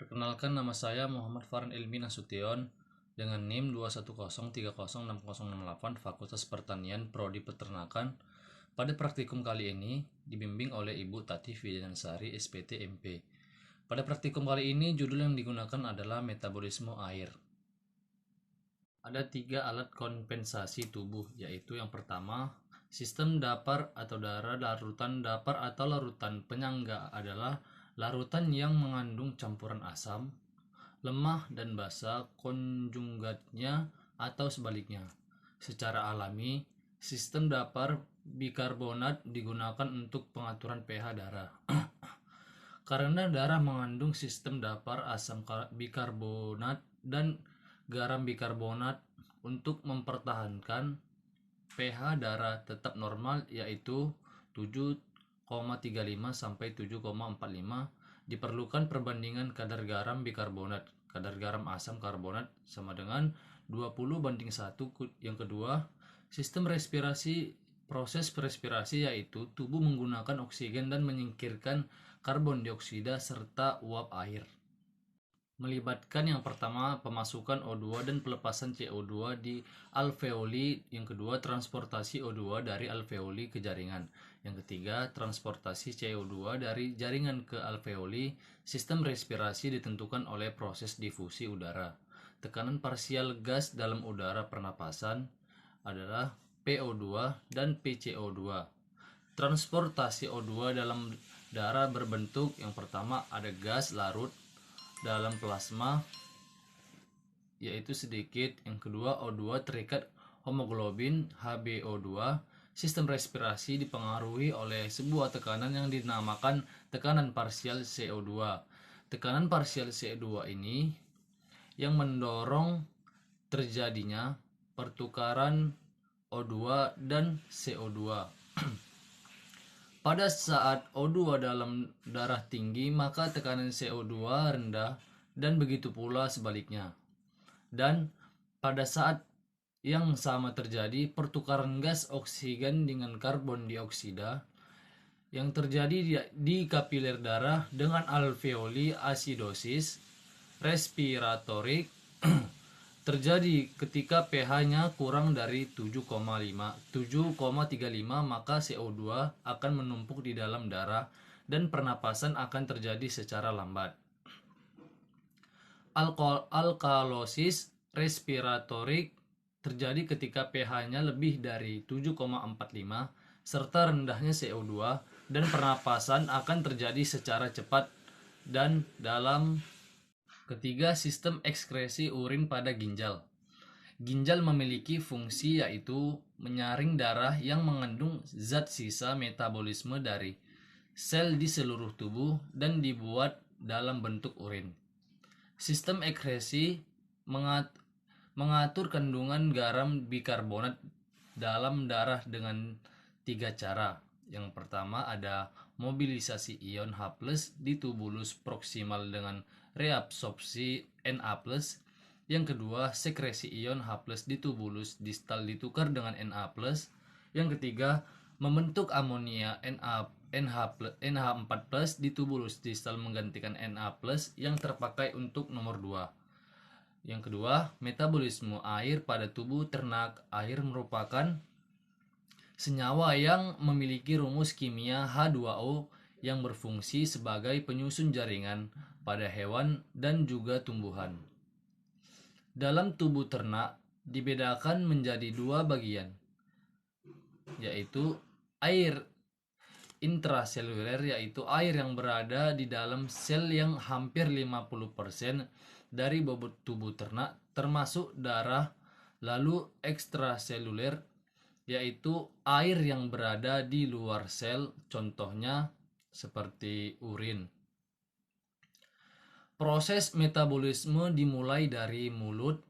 Perkenalkan, nama saya Muhammad Farhan Ilmi Nasution dengan NIM 210306068 Fakultas Pertanian Prodi Peternakan. Pada praktikum kali ini dibimbing oleh Ibu Tati Widiansari SPT MP. Pada praktikum kali ini judul yang digunakan adalah metabolisme air. Ada 3 alat kompensasi tubuh, yaitu yang pertama, sistem dapar atau darah. Larutan dapar atau larutan penyangga adalah larutan yang mengandung campuran asam, lemah dan basa konjugatnya atau sebaliknya. Secara alami, sistem dapar bikarbonat digunakan untuk pengaturan pH darah. Karena darah mengandung sistem dapar asam bikarbonat dan garam bikarbonat untuk mempertahankan pH darah tetap normal, yaitu 7,35 sampai 7,45, diperlukan perbandingan kadar garam bikarbonat kadar garam asam karbonat sama dengan 20:1. Yang kedua, sistem respirasi. Proses respirasi yaitu tubuh menggunakan oksigen dan menyingkirkan karbon dioksida serta uap air. Melibatkan yang pertama pemasukan O2 dan pelepasan CO2 di alveoli, yang kedua transportasi O2 dari alveoli ke jaringan, yang ketiga transportasi CO2 dari jaringan ke alveoli. Sistem respirasi ditentukan oleh proses difusi udara. Tekanan parsial gas dalam udara pernapasan adalah PO2 dan PCO2. Transportasi O2 dalam darah berbentuk, yang pertama ada gas larut dalam plasma yaitu sedikit, yang kedua O2 terikat homoglobin HbO2. Sistem respirasi dipengaruhi oleh sebuah tekanan yang dinamakan tekanan parsial CO2. Tekanan parsial CO2 ini yang mendorong terjadinya pertukaran O2 dan CO2. Pada saat O2 dalam darah tinggi, maka tekanan CO2 rendah dan begitu pula sebaliknya. Dan pada saat yang sama terjadi pertukaran gas oksigen dengan karbon dioksida yang terjadi di kapiler darah dengan alveoli. Asidosis respiratorik terjadi ketika pH-nya kurang dari 7,35, maka CO2 akan menumpuk di dalam darah dan pernapasan akan terjadi secara lambat. Alkalosis respiratorik terjadi ketika pH-nya lebih dari 7,45 serta rendahnya CO2 dan pernapasan akan terjadi secara cepat dan dalam. Ketiga, sistem ekskresi urin pada ginjal. Ginjal memiliki fungsi yaitu menyaring darah yang mengandung zat sisa metabolisme dari sel di seluruh tubuh dan dibuat dalam bentuk urin. Sistem ekskresi mengatur kandungan garam bikarbonat dalam darah dengan 3 cara. Yang pertama ada mobilisasi ion H+ di tubulus proksimal dengan reabsorpsi Na+. Yang kedua, sekresi ion H+ di tubulus distal ditukar dengan Na+. Yang ketiga, membentuk amonia NH4+ di tubulus distal menggantikan Na+ yang terpakai untuk nomor 2. Yang kedua, metabolisme air pada tubuh ternak. Air merupakan senyawa yang memiliki rumus kimia H2O yang berfungsi sebagai penyusun jaringan pada hewan dan juga tumbuhan. Dalam tubuh ternak dibedakan menjadi 2 bagian, yaitu air intraseluler, yaitu air yang berada di dalam sel yang hampir 50% dari bobot tubuh ternak termasuk darah. Lalu ekstraseluler, yaitu air yang berada di luar sel, contohnya seperti urin. Proses metabolisme dimulai dari mulut.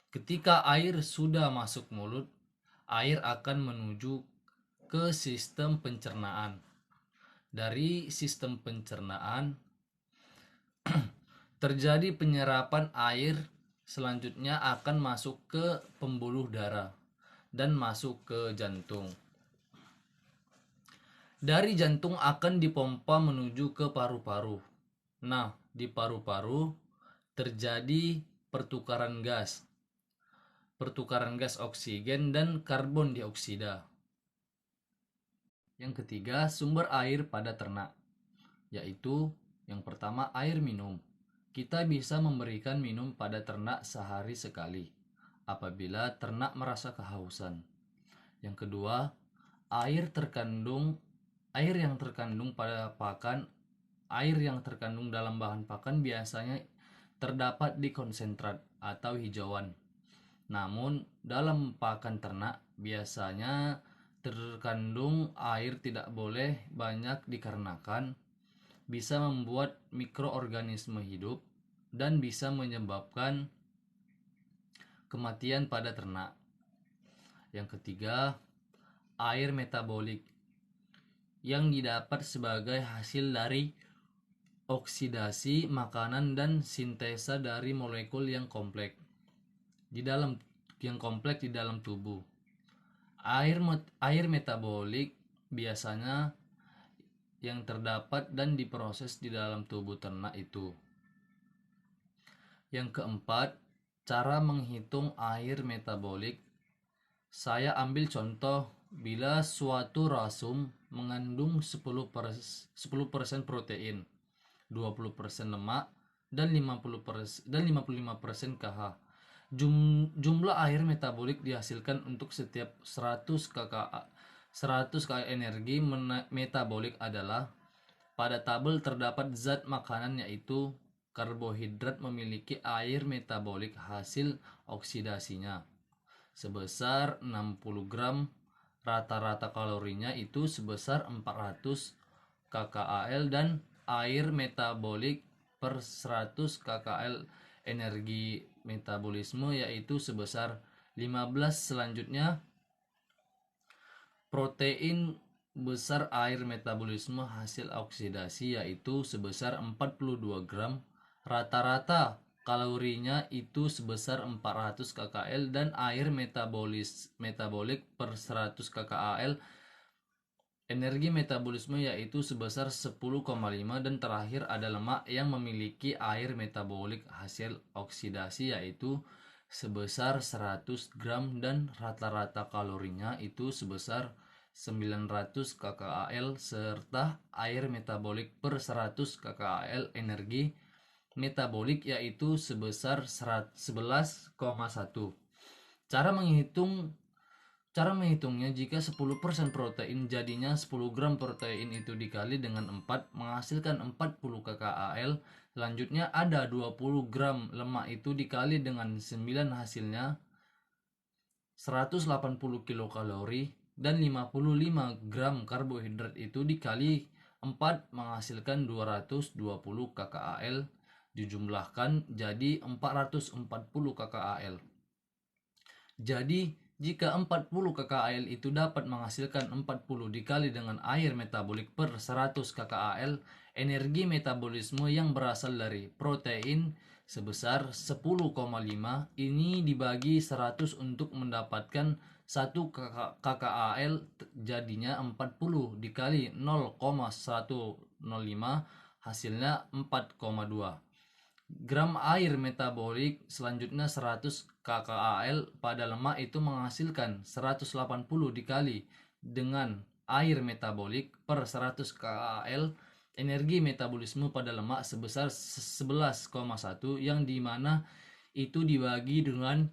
Ketika air sudah masuk mulut, air akan menuju ke sistem pencernaan. Dari sistem pencernaan terjadi penyerapan air, selanjutnya akan masuk ke pembuluh darah dan masuk ke jantung. Dari jantung akan dipompa menuju ke paru-paru. Nah, di paru-paru terjadi pertukaran gas oksigen dan karbon dioksida. Yang ketiga, sumber air pada ternak, yaitu yang pertama air minum. Kita bisa memberikan minum pada ternak sehari sekali apabila ternak merasa kehausan. Yang kedua, air yang terkandung pada pakan, air yang terkandung dalam bahan pakan biasanya terdapat di konsentrat atau hijauan. Namun, dalam pakan ternak biasanya terkandung air tidak boleh banyak dikarenakan bisa membuat mikroorganisme hidup dan bisa menyebabkan kematian pada ternak. Yang ketiga, air metabolik yang didapat sebagai hasil dari oksidasi makanan dan sintesa dari molekul yang kompleks di dalam tubuh. Air metabolik biasanya yang terdapat dan diproses di dalam tubuh ternak itu. Yang keempat, cara menghitung air metabolik. Saya ambil contoh bila suatu rasum mengandung 10% protein, 20% lemak, dan 55% KH. Jumlah air metabolik dihasilkan untuk setiap 100 kcal energi metabolik adalah, pada tabel terdapat zat makanan yaitu karbohidrat memiliki air metabolik hasil oksidasinya sebesar 60 gram, rata-rata kalorinya itu sebesar 400 kcal dan air metabolik per 100 kcal energi metabolisme yaitu sebesar 15. Selanjutnya, protein besar air metabolisme hasil oksidasi yaitu sebesar 42 gram, rata-rata kalorinya itu sebesar 400 kcal dan air metabolik per 100 kcal energi metabolisme yaitu sebesar 10,5. Dan terakhir ada lemak yang memiliki air metabolik hasil oksidasi yaitu sebesar 100 gram dan rata-rata kalorinya itu sebesar 900 kcal serta air metabolik per 100 kcal energi metabolik yaitu sebesar 11,1. Cara menghitungnya, jika 10% protein jadinya 10 gram protein itu dikali dengan 4 menghasilkan 40 kcal. Selanjutnya ada 20 gram lemak itu dikali dengan 9 hasilnya 180 kilokalori dan 55 gram karbohidrat itu dikali 4 menghasilkan 220 kcal dijumlahkan jadi 440 kcal. Jadi jika 40 kcal itu dapat menghasilkan 40 dikali dengan air metabolik per 100 kcal, energi metabolisme yang berasal dari protein sebesar 10,5 ini dibagi 100 untuk mendapatkan 1 kcal jadinya 40 dikali 0,105 hasilnya 4,2 gram air metabolik. Selanjutnya 100 kcal pada lemak itu menghasilkan 180 dikali dengan air metabolik per 100 kcal energi metabolisme pada lemak sebesar 11,1 yang dimana itu dibagi dengan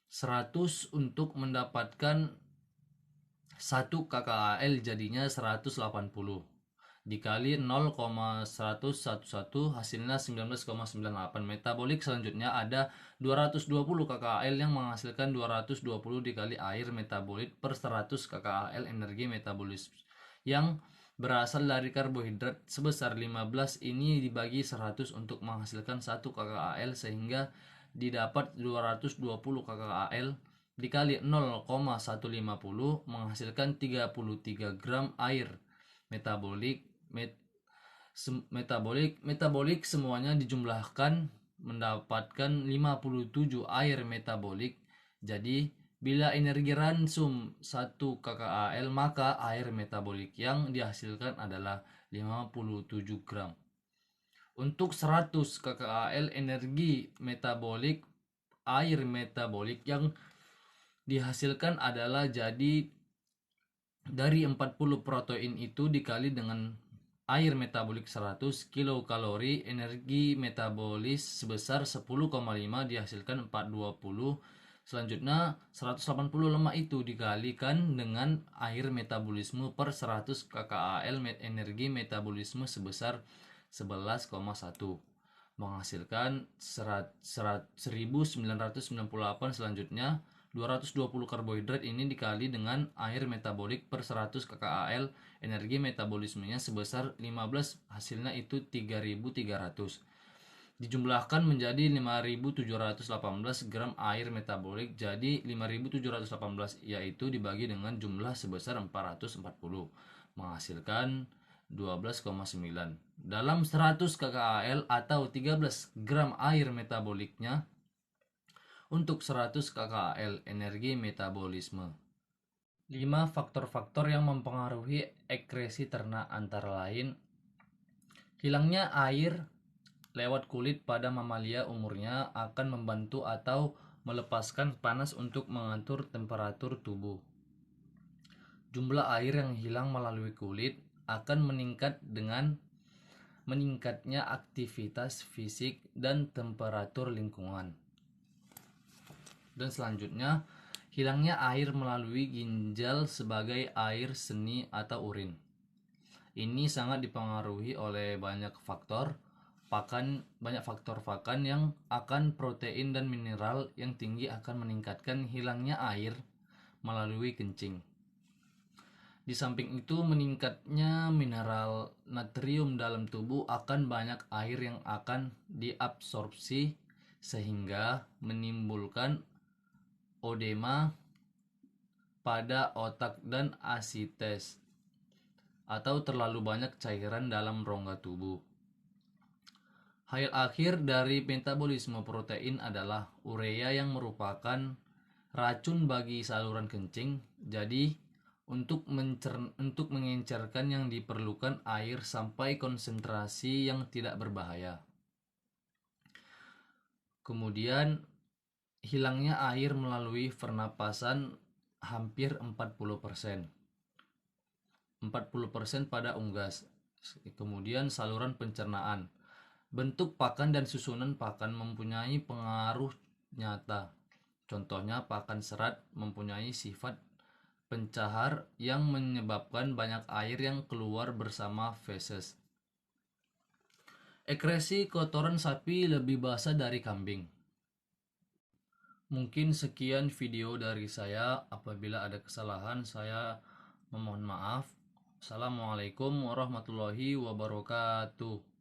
100 untuk mendapatkan 1 kcal jadinya 180 dikali 0,111 hasilnya 19,98. Metabolik selanjutnya ada 220 kcal yang menghasilkan 220 dikali air metabolik per 100 kcal energi metabolisme yang berasal dari karbohidrat sebesar 15 ini dibagi 100 untuk menghasilkan 1 kcal sehingga didapat 220 kcal dikali 0,150 menghasilkan 33 gram air metabolik semuanya dijumlahkan mendapatkan 57 air metabolik. Jadi bila energi ransum 1 kcal maka air metabolik yang dihasilkan adalah 57 gram. Untuk 100 kkal energi metabolik air metabolik yang dihasilkan adalah jadi dari 40 protein itu dikali dengan air metabolik 100 kilokalori, energi metabolis sebesar 10,5 dihasilkan 420. Selanjutnya 180 lemak itu dikalikan dengan air metabolisme per 100 kkal energi metabolisme sebesar 11,1 menghasilkan 1998. Selanjutnya 220 karbohidrat ini dikali dengan air metabolik per 100 kkal energi metabolismenya sebesar 15, hasilnya itu 3300 dijumlahkan menjadi 5718 gram air metabolik, jadi 5718 yaitu dibagi dengan jumlah sebesar 440 menghasilkan 12,9 dalam 100 kkal atau 13 gram air metaboliknya untuk 100 kkal energi metabolisme. 5 faktor-faktor yang mempengaruhi ekresi ternak antara lain hilangnya air lewat kulit pada mamalia umurnya akan membantu atau melepaskan panas untuk mengatur temperatur tubuh. Jumlah air yang hilang melalui kulit akan meningkat dengan meningkatnya aktivitas fisik dan temperatur lingkungan. Dan selanjutnya, hilangnya air melalui ginjal sebagai air seni atau urin. Ini sangat dipengaruhi oleh banyak faktor pakan yang akan protein dan mineral yang tinggi akan meningkatkan hilangnya air melalui kencing. Di samping itu, meningkatnya mineral natrium dalam tubuh akan banyak air yang akan diabsorpsi sehingga menimbulkan odema pada otak dan asites atau terlalu banyak cairan dalam rongga tubuh. Hal akhir dari metabolisme protein adalah urea yang merupakan racun bagi saluran kencing. Jadi untuk mengencerkan yang diperlukan air sampai konsentrasi yang tidak berbahaya. Kemudian hilangnya air melalui pernapasan hampir 40%. 40% pada unggas. Kemudian saluran pencernaan. Bentuk pakan dan susunan pakan mempunyai pengaruh nyata. Contohnya pakan serat mempunyai sifat pencahar yang menyebabkan banyak air yang keluar bersama feses. Ekresi kotoran sapi lebih basah dari kambing. Mungkin sekian video dari saya. Apabila ada kesalahan, saya memohon maaf. Assalamualaikum warahmatullahi wabarakatuh.